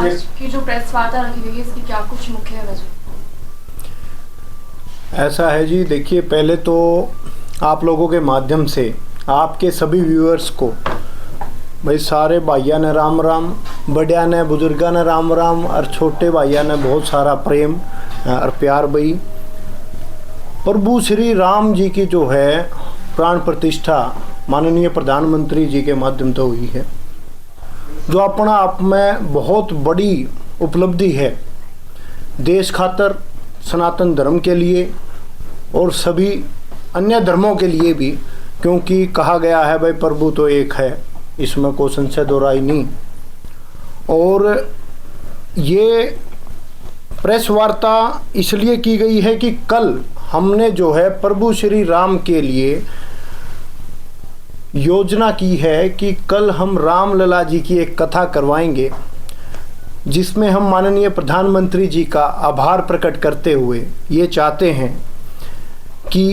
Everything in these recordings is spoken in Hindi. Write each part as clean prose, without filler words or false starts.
आज की जो प्रेस वार्ता रखी गई है इसकी क्या कुछ मुख्य वजह? ऐसा है जी, देखिए पहले तो आप लोगों के माध्यम से आपके सभी व्यूअर्स को भाई सारे भाइया ने राम राम, बड़िया ने बुजुर्गा ने राम राम और छोटे भाइया ने बहुत सारा प्रेम और प्यार भाई। प्रभु श्री राम जी की जो है प्राण प्रतिष्ठा माननीय प्रधानमंत्री जी के माध्यम से हुई है, जो अपना आप में बहुत बड़ी उपलब्धि है देश खातर, सनातन धर्म के लिए और सभी अन्य धर्मों के लिए भी, क्योंकि कहा गया है भाई प्रभु तो एक है, इसमें कोई संशय दोहराई नहीं। और ये प्रेस वार्ता इसलिए की गई है कि कल हमने जो है प्रभु श्री राम के लिए योजना की है कि कल हम रामलला जी की एक कथा करवाएंगे, जिसमें हम माननीय प्रधानमंत्री जी का आभार प्रकट करते हुए ये चाहते हैं कि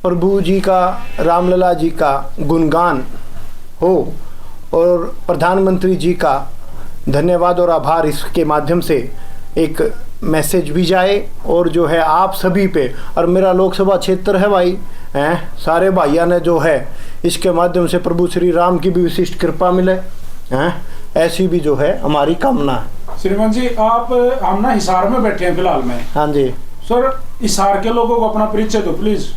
प्रभु जी का, रामलला जी का गुणगान हो और प्रधानमंत्री जी का धन्यवाद और आभार इसके माध्यम से एक मैसेज भी जाए। और जो है आप सभी पे, और मेरा लोकसभा क्षेत्र है भाई हैं, सारे भाइयों ने जो है इसके माध्यम से प्रभु श्री राम की भी विशिष्ट कृपा मिले हैं, ऐसी भी जो है हमारी कामना है। श्रीमान जी, आप हम ना हिसार में बैठे हैं फिलहाल में। हाँ जी सर, हिसार के लोगों को अपना परिचय दो प्लीज।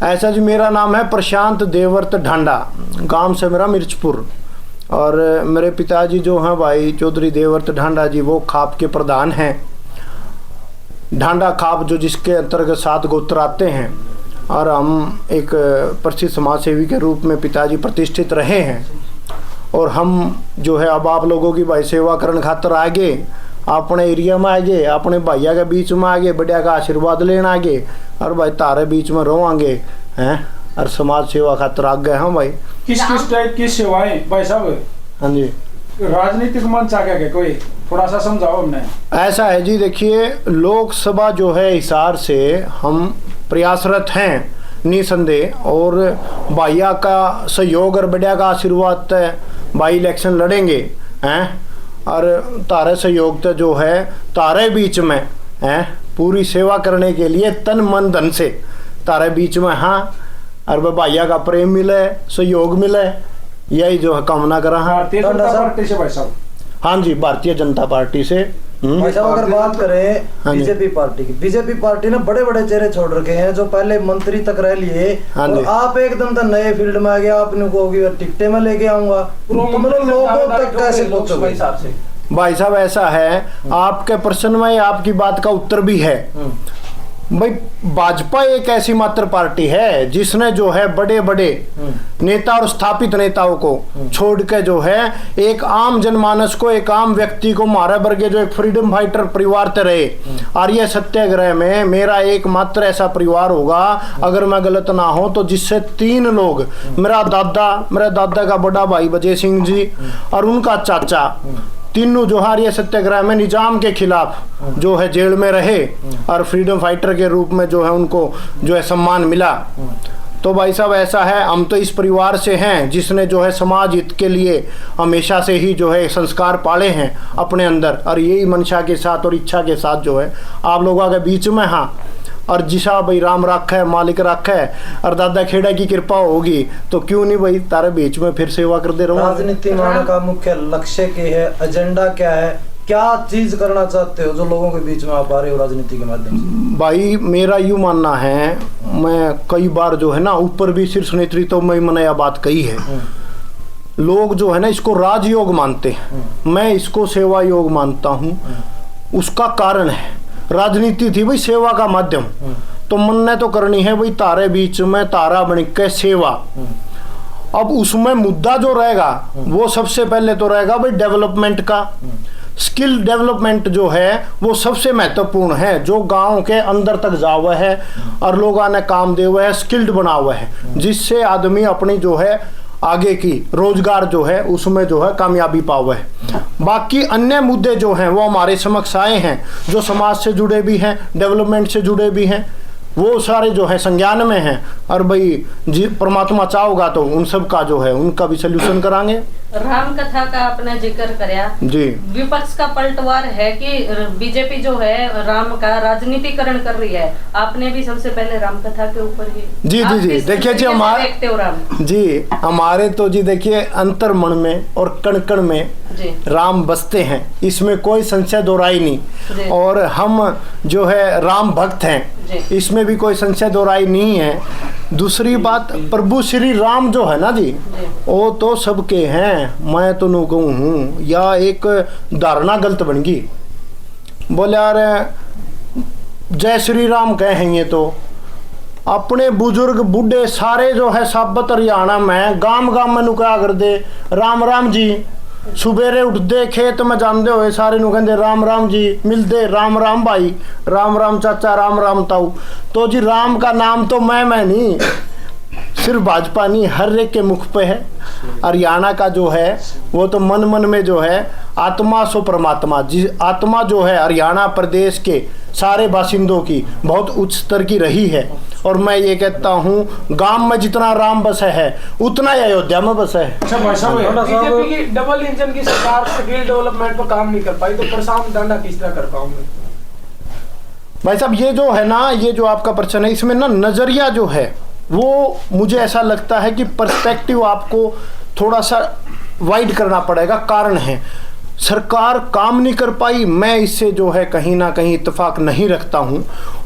ऐसा जी, मेरा नाम है प्रशांत देवर्त ढांडा, गांव से मेरा मिर्चपुर, और मेरे पिताजी जो हैं भाई चौधरी देवर्त ढांडा जी, वो खाप के प्रधान हैं, ढांडा खाप जो जिसके अंतर्गत 7 गोत्र आते हैं। और हम एक प्रसिद्ध समाज सेवी के रूप में पिताजी प्रतिष्ठित रहे हैं। और हम जो है अब आप लोगों की भाई सेवा करने खातर आगे, अपने एरिया में आगे, अपने भैया के बीच में आगे, बढ़िया का आशीर्वाद लेना आगे, और भाई तारे बीच में रहोगे हैं, और समाज सेवा खातर आगे हैं भाई। किस किस टाइप की सेवाएं भाई साहब? हाँ जी, राजनीतिक मंच आ गया कोई थोड़ा सा समझाओ हमने। ऐसा है जी, देखिए लोकसभा जो है हिसार से हम प्रयासरत हैं निसंदेह, और भैया का सहयोग और बढ़िया का आशीर्वाद है भाई इलेक्शन लड़ेंगे हैं, और तारे सहयोग तो जो है तारे बीच में हैं पूरी सेवा करने के लिए तन मन धन से तारे बीच में। हाँ, और भैया का प्रेम मिले, सहयोग मिले, यही जो है कामना कर रहा है। भारतीय जनता पार्टी से भाई साहब? हाँ जी, भारतीय जनता पार्टी से। भाई साहब, अगर बात करें बीजेपी पार्टी की, बीजेपी पार्टी ने बड़े बड़े चेहरे छोड़ रखे हैं जो पहले मंत्री तक रह लिए, और आप एकदम तो नए फील्ड में आ गया, आपने कहोगे टिकटे में लेके आऊंगा, तो मतलब लोगों तक कैसे पहुंचोगे? भाई साहब ऐसा है, आपके प्रश्न में आपकी बात का उत्तर भी है भाई। भाजपा एक ऐसी मात्र पार्टी है जिसने जो है बड़े बड़े नेता और स्थापित नेताओं को छोड़ के जो है एक आम जनमानस को, एक आम व्यक्ति को मारे बरगे जो एक फ्रीडम फाइटर परिवार ते रहे। आर्य सत्याग्रह में मेरा एकमात्र ऐसा परिवार होगा, अगर मैं गलत ना हो तो, जिससे 3 लोग, मेरा दादा का बड़ा भाई वजय सिंह जी और उनका चाचा, तीनों जो आर्य सत्याग्रह में निजाम के खिलाफ जो है जेल में रहे, और फ्रीडम फाइटर के रूप में जो है उनको जो है सम्मान मिला। तो भाई साहब ऐसा है, हम तो इस परिवार से हैं जिसने जो है समाज हित के लिए हमेशा से ही जो है संस्कार पाले हैं अपने अंदर, और यही मंशा के साथ और इच्छा के साथ जो है आप लोगों के बीच में। हाँ, और जिसा भाई राम रखा है, मालिक रखा है, और दादा खेड़ा की कृपा होगी तो क्यों नहीं भाई तारे बीच में फिर सेवा कर दे रहा हूँ। राजनीति में का मुख्य लक्ष्य क्या है, एजेंडा क्या है, क्या चीज करना चाहते हो जो लोगों के बीच में आप आ रहे हो राजनीति के माध्यम से? भाई मेरा यूँ मानना है, मैं कई बार जो है ना ऊपर भी शीर्ष नेतृत्व में मैंने यह बात कही है, लोग जो है ना इसको राजयोग मानते हैं, मैं इसको सेवा योग मानता हूँ। उसका कारण है राजनीति थी भाई सेवा का माध्यम, तो मन ने तो करनी है भाई तारे बीच में तारा बन के सेवा। अब उसमें मुद्दा जो रहेगा वो सबसे पहले तो रहेगा भाई डेवलपमेंट का। स्किल डेवलपमेंट जो है वो सबसे महत्वपूर्ण है, जो गांव के अंदर तक जा हुआ है और लोगों ने काम दे हुआ है, स्किल्ड बना हुआ है, जिससे आदमी अपनी जो है आगे की रोजगार जो है उसमें जो है कामयाबी पावा है। बाकी अन्य मुद्दे जो हैं वो हमारे समक्ष आए हैं, जो समाज से जुड़े भी हैं, डेवलपमेंट से जुड़े भी हैं, वो सारे जो है संज्ञान में हैं। और भाई जी परमात्मा चाहोगा तो उन सब का जो है उनका भी सल्यूशन करांगे। राम कथा का आपने जिक्र कराया जी। विपक्ष का पलटवार है कि बीजेपी जो है राम का राजनीतिकरण कर रही है। आपने भी सबसे पहले राम कथा के ऊपर ही जी देखिए जी हमारे तो जी देखिए अंतर मन में और कण कण में राम बसते हैं, इसमें कोई संशय दो राय नहीं। और हम जो है राम भक्त हैं, इसमें भी कोई संशय दो राय नहीं है। दूसरी बात, प्रभु श्री राम जो है ना जी, वो तो सबके हैं। मैं तो नु कहूँ हूँ या एक धारणा गलत बन गई। बोले यार जय श्री राम कहेंगे तो अपने बुजुर्ग बूढ़े सारे जो है साबत हरियाणा में गांव गांव में नुका कर दे राम राम जी। सुबेरे उठते खेत में जानते हुए सारे नु कहते राम राम जी, मिलते राम राम भाई, राम राम चाचा, राम राम ताऊ। तो जी राम का नाम तो मैं नहीं, सिर्फ भाजपा नहीं, हर एक के मुख पे है। हरियाणा का जो है वो तो मन मन में जो है आत्मा सो परमात्मा, जिस आत्मा जो है हरियाणा प्रदेश के सारे बासिंदों की बहुत उच्च स्तर की रही है। और मैं ये कहता हूँ गांव में जितना राम बसा है उतना ही अयोध्या में बसा है। अच्छा भाई साहब, बीजेपी की डबल इंजन की सरकार स्किल डेवलपमेंट पर काम नहीं कर पाई तो प्रशांत दांडा किस तरह कर पाऊंगे? भाई साहब ये जो है ना, ये जो आपका प्रश्न है, इसमें ना नजरिया जो है वो मुझे ऐसा लगता है कि पर्सपेक्टिव आपको थोड़ा सा वाइड करना पड़ेगा। कारण है सरकार काम नहीं कर पाई, मैं इससे जो है कहीं ना कहीं इत्तेफाक नहीं रखता हूं।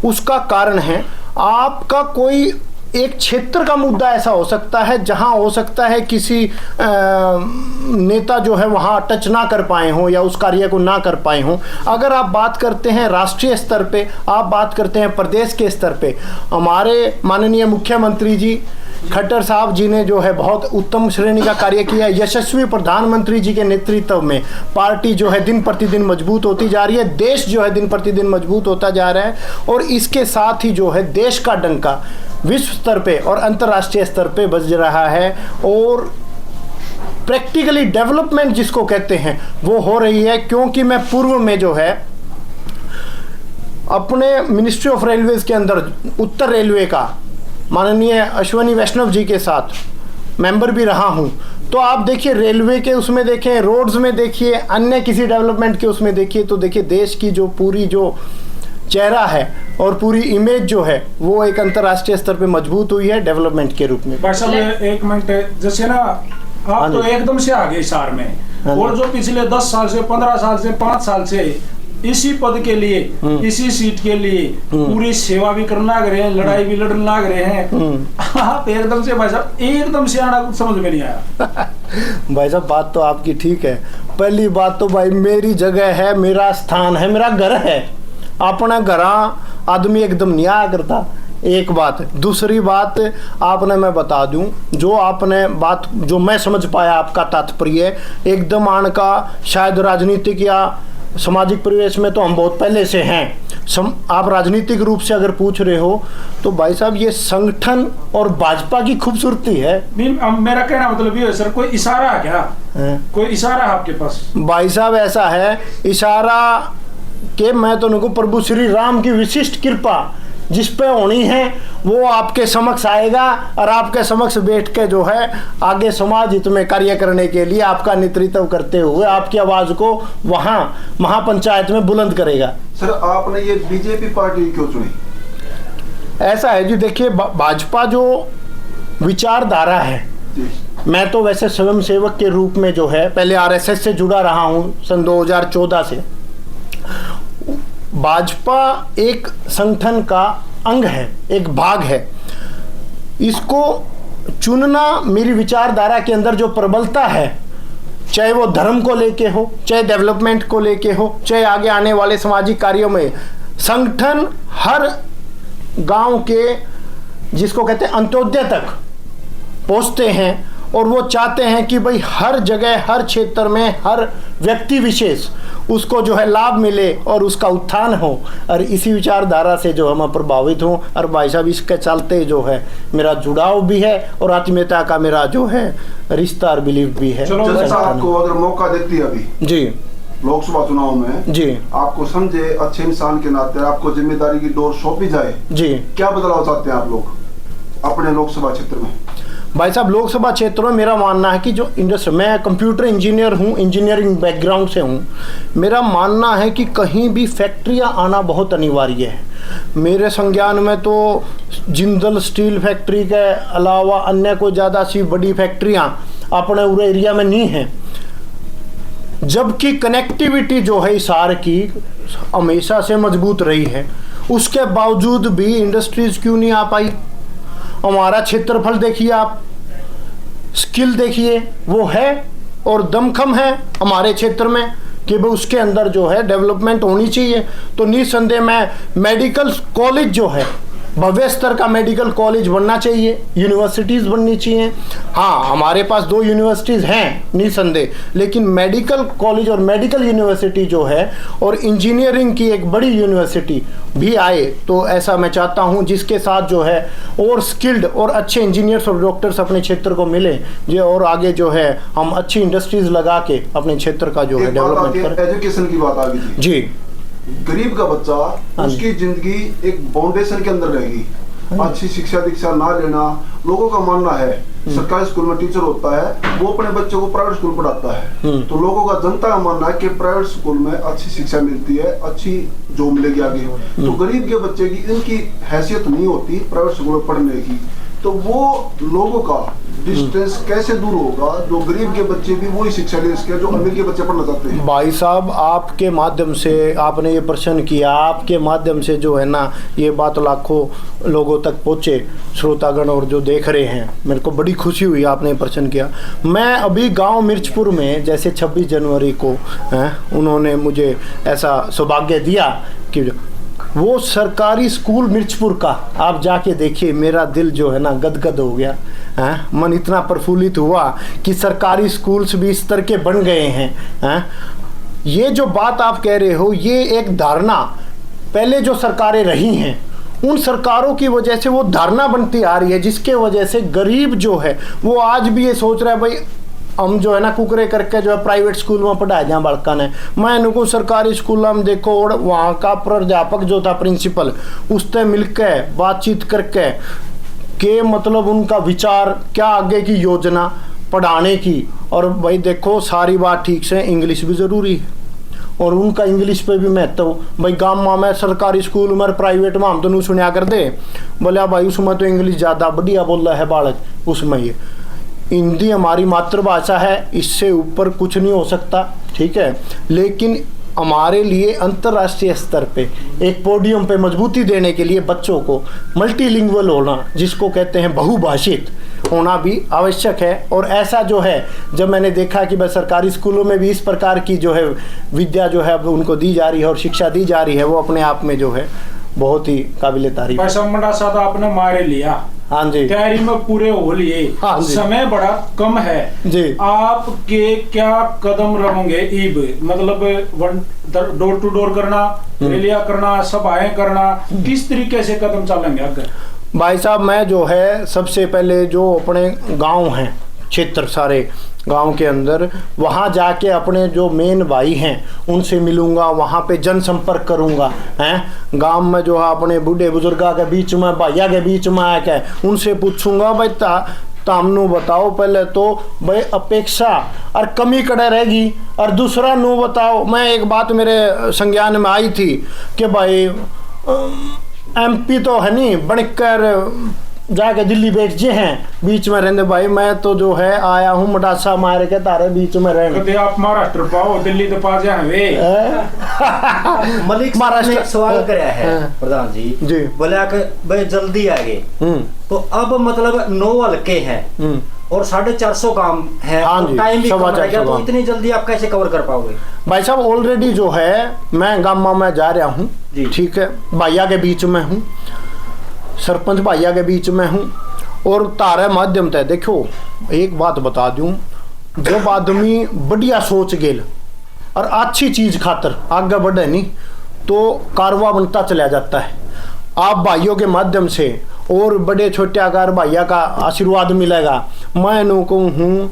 उसका कारण है आपका कोई एक क्षेत्र का मुद्दा ऐसा हो सकता है जहां हो सकता है किसी नेता जो है वहां टच ना कर पाए हों या उस कार्य को ना कर पाए हों। अगर आप बात करते हैं राष्ट्रीय स्तर पे, आप बात करते हैं प्रदेश के स्तर पे, हमारे माननीय मुख्यमंत्री जी खट्टर साहब जी ने जो है बहुत उत्तम श्रेणी का कार्य किया। यशस्वी प्रधानमंत्री जी के नेतृत्व में पार्टी जो है दिन प्रतिदिन मजबूत होती जा रही है, देश जो है दिन प्रतिदिन मजबूत होता जा रहा है। और इसके साथ ही जो है देश का डंका विश्व स्तर पे और अंतर्राष्ट्रीय स्तर पे बज रहा है। और प्रैक्टिकली डेवलपमेंट जिसको कहते हैं वो हो रही है। क्योंकि मैं पूर्व में जो है अपने मिनिस्ट्री ऑफ रेलवेज के अंदर उत्तर रेलवे का माननीय अश्वनी वैष्णव जी के साथ मेंबर भी रहा हूं। तो आप देखिए रेलवे के उसमें देखें, रोड्स में देखिए, अन्य किसी डेवलपमेंट के उसमें देखिए, तो देखिए देश की जो पूरी जो चेहरा है और पूरी इमेज जो है वो एक अंतर्राष्ट्रीय स्तर पे मजबूत हुई है डेवलपमेंट के रूप में। भाई साहब एक मिनट, जैसे ना आप तो एकदम से आगे सार में, और जो पिछले 10 साल से 15 साल से 5 साल से इसी पद के लिए, इसी सीट के लिए पूरी सेवा भी करना लग रहे हैं, लड़ाई भी लड़ने लग रहे हैं। आप एकदम से भाई साहब एकदम से आना कुछ समझ में नहीं आया। भाई साहब बात तो आपकी ठीक है। पहली बात तो भाई मेरी जगह है, मेरा स्थान है, मेरा घर है। अपना घर आदमी एकदम नहीं आया करता, एक बात। दूसरी बात आपने मैं बता दूं, जो आपने बात जो मैं समझ पाया आपका तात्पर्य एकदम आन का शायद राजनीतिक या सामाजिक परिवेश में तो हम बहुत पहले से हैं। आप राजनीतिक रूप से अगर पूछ रहे हो तो भाई साहब ये संगठन और भाजपा की खूबसूरती है। मेरा कहना मतलब ये है सर, कोई इशारा है क्या? कोई इशारा है आपके पास? भाई साहब ऐसा है इशारा कि मैं तो उनको प्रभु श्री राम की विशिष्ट कृपा जिस पे होनी है वो आपके समक्ष आएगा और आपके समक्ष बैठ के जो है आगे समाज हित में कार्य करने के लिए आपका नेतृत्व करते हुए आपकी आवाज को वहां महापंचायत में बुलंद करेगा। सर आपने ये बीजेपी पार्टी क्यों चुनी? ऐसा है जी, देखिए भाजपा जो विचारधारा है, मैं तो वैसे स्वयं सेवक के रूप में जो है पहले आरएसएस से जुड़ा रहा हूं सन 2014 से। भाजपा एक संगठन का अंग है, एक भाग है। इसको चुनना मेरी विचारधारा के अंदर जो प्रबलता है, चाहे वो धर्म को लेके हो, चाहे डेवलपमेंट को लेके हो, चाहे आगे आने वाले सामाजिक कार्यों में, संगठन हर गांव के जिसको कहते हैं अंत्योदय तक पहुंचते हैं और वो चाहते हैं कि भाई हर जगह हर क्षेत्र में हर व्यक्ति विशेष उसको जो है लाभ मिले और उसका उत्थान हो। और इसी विचारधारा से जो हम प्रभावित हों। और भाई साहब इसके चलते जो है मेरा जुड़ाव भी है और आत्मीयता का मेरा जो है रिश्ता और बिलीव भी है। चलो आपको अगर मौका देती है अभी जी लोकसभा चुनाव में जी आपको समझे अच्छे इंसान के नाते आपको जिम्मेदारी की डोर सौंपी जाए, जी क्या बदलाव चाहते हैं आप लोग अपने लोकसभा क्षेत्र में? भाई साहब, लोकसभा क्षेत्र में मेरा मानना है कि जो इंडस्ट्री, मैं कंप्यूटर इंजीनियर हूँ, इंजीनियरिंग बैकग्राउंड से हूँ, मेरा मानना है कि कहीं भी फैक्ट्रियाँ आना बहुत अनिवार्य है। मेरे संज्ञान में तो जिंदल स्टील फैक्ट्री के अलावा अन्य कोई ज़्यादा सी बड़ी फैक्ट्रियाँ अपने पूरे एरिया में नहीं हैं, जबकि कनेक्टिविटी जो है हिसार की हमेशा से मजबूत रही है। उसके बावजूद भी इंडस्ट्रीज क्यों नहीं आ पाई? हमारा क्षेत्रफल देखिए आप, स्किल देखिए वो है और दमखम है हमारे क्षेत्र में कि भाई उसके अंदर जो है डेवलपमेंट होनी चाहिए। तो निसंदेह में मेडिकल कॉलेज जो है, भव्य स्तर का मेडिकल कॉलेज बनना चाहिए, यूनिवर्सिटीज़ बननी चाहिए। हाँ, हमारे पास 2 यूनिवर्सिटीज़ हैं निसंदेह, लेकिन मेडिकल कॉलेज और मेडिकल यूनिवर्सिटी जो है और इंजीनियरिंग की एक बड़ी यूनिवर्सिटी भी आए, तो ऐसा मैं चाहता हूँ जिसके साथ जो है और स्किल्ड और अच्छे इंजीनियर्स और डॉक्टर्स अपने क्षेत्र को मिले जो, और आगे जो है हम अच्छी इंडस्ट्रीज लगा के अपने क्षेत्र का जो है डेवलपमेंट करें। एजुकेशन की बात आ गई थी जी, गरीब का बच्चा, उसकी जिंदगी एक फाउंडेशन के अंदर रहेगी। अच्छी शिक्षा दीक्षा ना लेना, लोगों का मानना है सरकारी स्कूल में टीचर होता है वो अपने बच्चों को प्राइवेट स्कूल पढ़ाता है, तो लोगों का, जनता का मानना है कि प्राइवेट स्कूल में अच्छी शिक्षा मिलती है, अच्छी जॉब मिलेगी आगे। तो गरीब के बच्चे की इनकी हैसियत नहीं होती प्राइवेट स्कूल में पढ़ने की, तो वो लोगों का डिस्टेंस कैसे दूर होगा? जो गरीब के बच्चे भी वही शिक्षा ले सके जो अमीर के बच्चे पढ़ना चाहते हैं। भाई साहब, आपके माध्यम से आपने ये प्रश्न किया, आपके माध्यम से जो है ना ये बात लाखों लोगों तक पहुँचे, श्रोतागण और जो देख रहे हैं, मेरे को बड़ी खुशी हुई आपने ये प्रश्न किया। मैं अभी गांव मिर्चपुर में जैसे 26 जनवरी को उन्होंने मुझे ऐसा सौभाग्य दिया कि वो सरकारी स्कूल मिर्चपुर का आप जाके देखिए, मेरा दिल जो है ना गदगद हो गया है, मन इतना प्रफुल्लित हुआ कि सरकारी स्कूल्स भी इस तरह के बन गए हैं। ये जो बात आप कह रहे हो, ये एक धारणा पहले जो सरकारें रही हैं उन सरकारों की वजह से वो धारणा बनती आ रही है, जिसके वजह से गरीब जो है वो आज भी ये सोच रहा है भाई हम जो है ना कुकरे करके जो है प्राइवेट स्कूल में पढ़ाए जाए बड़का ने। मैं इनको सरकारी स्कूल में देखो और वहाँ का प्राध्यापक जो था प्रिंसिपल, उससे मिलकर बातचीत करके के मतलब उनका विचार क्या आगे की योजना पढ़ाने की, और भाई देखो सारी बात ठीक से इंग्लिश भी ज़रूरी है और उनका इंग्लिश पे भी महत्व। भाई गाँव में सरकारी स्कूल में प्राइवेट में हम तो नहीं सुनिया कर दे, बोले भाई उसमें तो इंग्लिश ज़्यादा बढ़िया बोल रहा है बालक, उसमें ये हिंदी हमारी मातृभाषा है, इससे ऊपर कुछ नहीं हो सकता, ठीक है। लेकिन हमारे लिए अंतर्राष्ट्रीय स्तर पे एक पोडियम पे मजबूती देने के लिए बच्चों को मल्टीलिंगुअल होना, जिसको कहते हैं बहुभाषित होना भी आवश्यक है। और ऐसा जो है जब मैंने देखा कि भाई सरकारी स्कूलों में भी इस प्रकार की जो है विद्या जो है उनको दी जा रही है और शिक्षा दी जा रही है, वो अपने आप में जो है बहुत ही काबिले तारीफ। पैसा मंडा साथ आपने मारे लिया, हाँ जी, तैयारी में पूरे हो लिए, हाँ जी, समय बड़ा कम है जी, आपके क्या कदम रहेंगे ईब, मतलब डोर टू डोर करना, रैलियां करना, सभाएं करना, किस तरीके से कदम चलेंगे अगर? भाई साहब, मैं जो है सबसे पहले जो अपने गांव हैं, क्षेत्र सारे गांव के अंदर, वहाँ जाके अपने जो मेन भाई हैं उनसे मिलूंगा, वहाँ पे जनसंपर्क करूँगा हैं। गांव में जो है अपने बूढ़े बुजुर्गा के बीच में, भैया के बीच में आके उनसे पूछूंगा भाई तामनु बताओ पहले तो भाई अपेक्षा और कमी कड़े रहेगी, और दूसरा नु बताओ। मैं एक बात मेरे संज्ञान में आई थी कि भाई MP तो है नहीं बनकर जाके दिल्ली बैठ जे हैं बीच में रहने, भाई मैं तो जो है आया हूँ मडासा मार के तारे बीच में रहने। कभी आप महाराष्ट्र पाओ, दिल्ली तो पा जाए वे। मलिक महाराष्ट्र ने एक सवाल कराया है प्रधान जी, बोले भाई जल्दी आ गए, तो अब मतलब 9 हल्के हैं और 450 काम है, टाइम भी कम रहेगा, तो इतनी जल्दी आप कैसे कवर कर पाओगे? भाई साहब, ऑलरेडी जो है मैं गाँव में जा रहा हूँ, ठीक है, भैया के बीच में हूँ, सरपंच भैया के बीच में हूँ, और तारे माध्यम तय देखो एक बात बता दूँ, जब आदमी बढ़िया सोच गेल और अच्छी चीज़ खातर आगे बढ़े नहीं तो कारवा बनता चला जाता है। आप भाइयों के माध्यम से और बड़े छोटे आकार भैया का आशीर्वाद मिलेगा। मैं इनको हूँ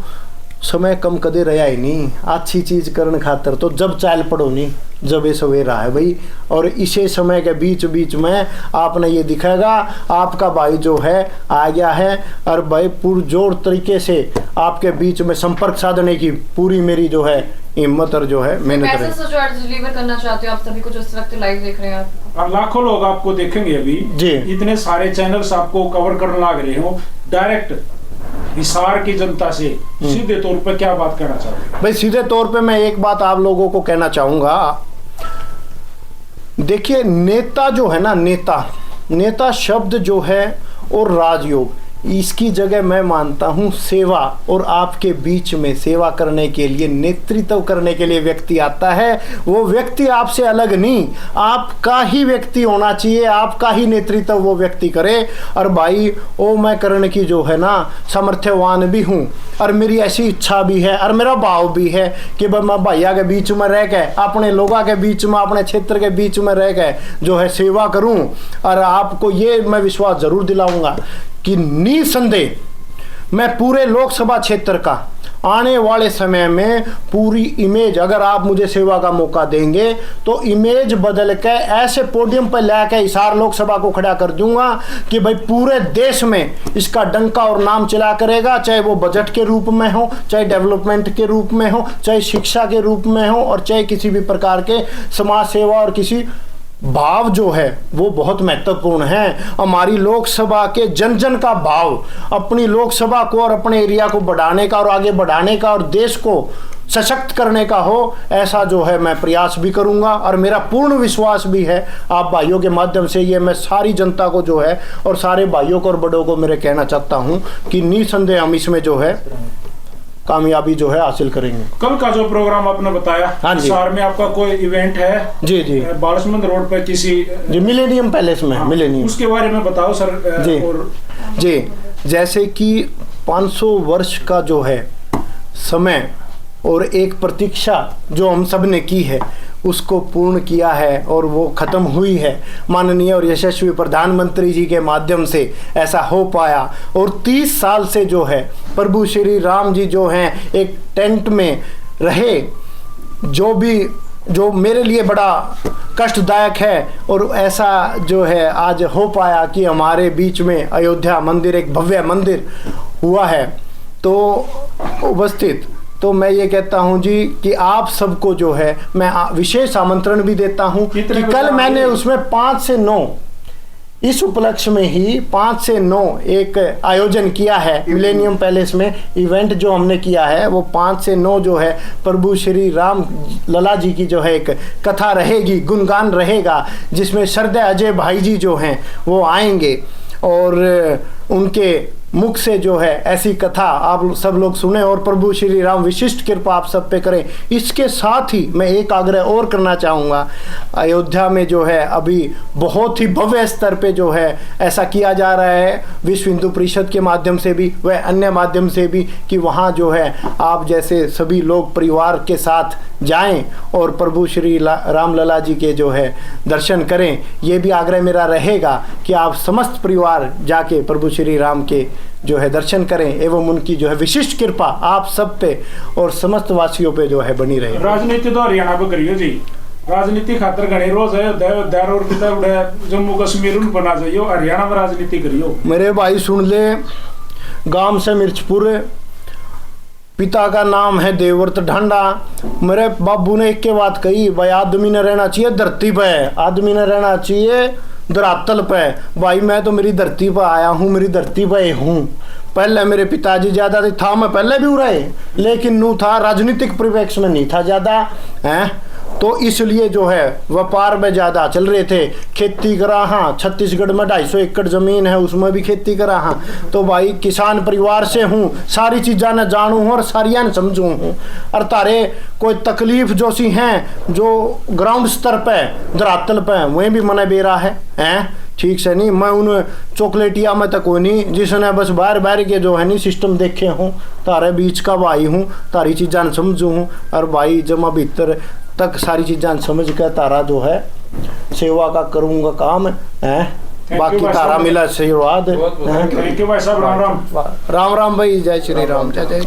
समय कम कदे रहा ही नहीं, अच्छी चीज करने खातर तो जब चाल पड़ो नहीं, जब ये सवेरा है भाई। और इसे समय के बीच बीच में आपने ये दिखेगा आपका भाई जो है आ गया है, और भाई पुरजोर तरीके से आपके बीच में संपर्क साधने की पूरी मेरी जो है हिम्मत और जो है मेहनत कैसे रहेगी। सचवाट डिलीवर करना चाहते हो आप सभी को जो इस वक्त लाइव देख रहे हैं आप? और लाखों लोग आपको देखेंगे अभी जी। इतने सारे चैनल्स आपको कवर करने लग रहे हो, डायरेक्ट हिसार की जनता से सीधे तौर पे क्या बात करना चाहते हैं? भाई सीधे तौर पे मैं एक बात आप लोगों को कहना चाहूंगा, देखिए नेता जो है ना, नेता शब्द जो है और राजयोग, इसकी जगह मैं मानता हूं सेवा, और आपके बीच में सेवा करने के लिए, नेतृत्व करने के लिए व्यक्ति आता है। वो व्यक्ति आपसे अलग नहीं, आपका ही व्यक्ति होना चाहिए, आपका ही नेतृत्व वो व्यक्ति करे। और भाई वो मैं करने की जो है ना सामर्थ्यवान भी हूँ, और मेरी ऐसी इच्छा भी है और मेरा भाव भी है कि मैं भैया के बीच में रह के, अपने लोगों के बीच में, अपने क्षेत्र के बीच में रह के जो है सेवा करूँ। और आपको ये मैं विश्वास जरूर दिलाऊंगा कि निसंदेह मैं पूरे लोकसभा क्षेत्र का आने वाले समय में पूरी इमेज, अगर आप मुझे सेवा का मौका देंगे तो इमेज बदल के ऐसे पोडियम पर लाके हिसार लोकसभा को खड़ा कर दूंगा कि भाई पूरे देश में इसका डंका और नाम चला करेगा, चाहे वो बजट के रूप में हो, चाहे डेवलपमेंट के रूप में हो, चाहे शिक्षा के रूप में हो, और चाहे किसी भी प्रकार के समाज सेवा और किसी भाव जो है वो बहुत महत्वपूर्ण है। हमारी लोकसभा के जन जन का भाव अपनी लोकसभा को और अपने एरिया को बढ़ाने का और आगे बढ़ाने का और देश को सशक्त करने का हो, ऐसा जो है मैं प्रयास भी करूंगा। और मेरा पूर्ण विश्वास भी है आप भाइयों के माध्यम से, ये मैं सारी जनता को जो है और सारे भाइयों को और बड़ों को मेरे कहना चाहता हूं कि निसंदेह हम इसमें जो है कामयाबी जो है हासिल करेंगे। कल का जो प्रोग्राम आपने बताया, हाँ जी। हिसार में आपका कोई इवेंट है? जी जी बालसमंद रोड पर किसी जी मिलेनियम पैलेस में। हाँ, मिलेनियम, उसके बारे में बताओ सर। जी और जी जैसे कि 500 वर्ष का जो है समय और एक प्रतीक्षा जो हम सब ने की है उसको पूर्ण किया है और वो ख़त्म हुई है। माननीय और यशस्वी प्रधानमंत्री जी के माध्यम से ऐसा हो पाया। और 30 साल से जो है प्रभु श्री राम जी जो हैं एक टेंट में रहे, जो मेरे लिए बड़ा कष्टदायक है, और ऐसा जो है आज हो पाया कि हमारे बीच में अयोध्या मंदिर, एक भव्य मंदिर हुआ है। तो उपस्थित तो मैं ये कहता हूं जी कि आप सबको जो है मैं विशेष आमंत्रण भी देता हूं कि कल मैंने उसमें 5 से 9 इस उपलक्ष्य में ही 5 से 9 एक आयोजन किया है मिलेनियम पैलेस में। इवेंट जो हमने किया है वो 5 से 9 जो है प्रभु श्री राम लला जी की जो है एक कथा रहेगी, गुणगान रहेगा, जिसमें श्रद्धेय अजय भाई जी जो हैं वो आएंगे और उनके मुख से जो है ऐसी कथा आप सब लोग सुने और प्रभु श्री राम विशिष्ट कृपा आप सब पे करें। इसके साथ ही मैं एक आग्रह और करना चाहूँगा, अयोध्या में जो है अभी बहुत ही भव्य स्तर पे जो है ऐसा किया जा रहा है विश्व हिंदू परिषद के माध्यम से भी व अन्य माध्यम से भी कि वहाँ जो है आप जैसे सभी लोग परिवार के साथ जाएं और प्रभु श्री राम लला जी के जो है दर्शन करें। ये भी आग्रह मेरा रहेगा कि आप समस्त परिवार जाके प्रभु श्री राम के जो है दर्शन करें एवं उनकी जो है विशिष्ट कृपा आप सब पे और समस्त वासियों पे जो है बनी रहे। राजनीति तो हरियाणा पे करियो जी, राजनीति खातर घने रोज है दार और पिता उड़े जम्मू कश्मीर उन बना जाइयो, हरियाणा में राजनीति करियो। मेरे भाई सुन ले, गांव से मिर्चपुर, पिता का नाम है देवव्रत ढांडा। मेरे बाबू ने एक के बात कही, भाई आदमी ने रहना चाहिए धरती पे, आदमी ने रहना चाहिए धरातल पे। भाई मैं तो मेरी धरती पर आया हूँ, मेरी धरती पे हूँ। पहले मेरे पिताजी ज्यादा था, मैं पहले भी रहे, लेकिन नू था राजनीतिक परिप्रेक्ष्य में नहीं था ज्यादा है, तो इसलिए जो है व्यापार में ज्यादा चल रहे थे। खेती करा, हाँ छत्तीसगढ़ में 250 एकड़ जमीन है उसमें भी खेती करा, हाँ तो भाई किसान परिवार से हूँ, सारी चीज़ा न जानू हूँ और सारिया न समझू हूँ। और तारे कोई तकलीफ जो सी हैं जो ग्राउंड स्तर पे धरातल पे वहीं भी मना बेरा है ठीक से नहीं। मैं उन चॉकलेटिया में तक कोई नहीं जिसने बस बाहर बाहर के जो है नहीं सिस्टम देखे हूँ, तारे बीच का भाई हूँ, तारी चीज़ा न समझू हूँ। और भाई जमा भीतर तक सारी चीज़ां समझ कर तारा जो है सेवा का करूँगा काम है। बाकी तारा मिला आशीर्वाद। राम राम राम राम भाई, जय श्री राम, जय जय।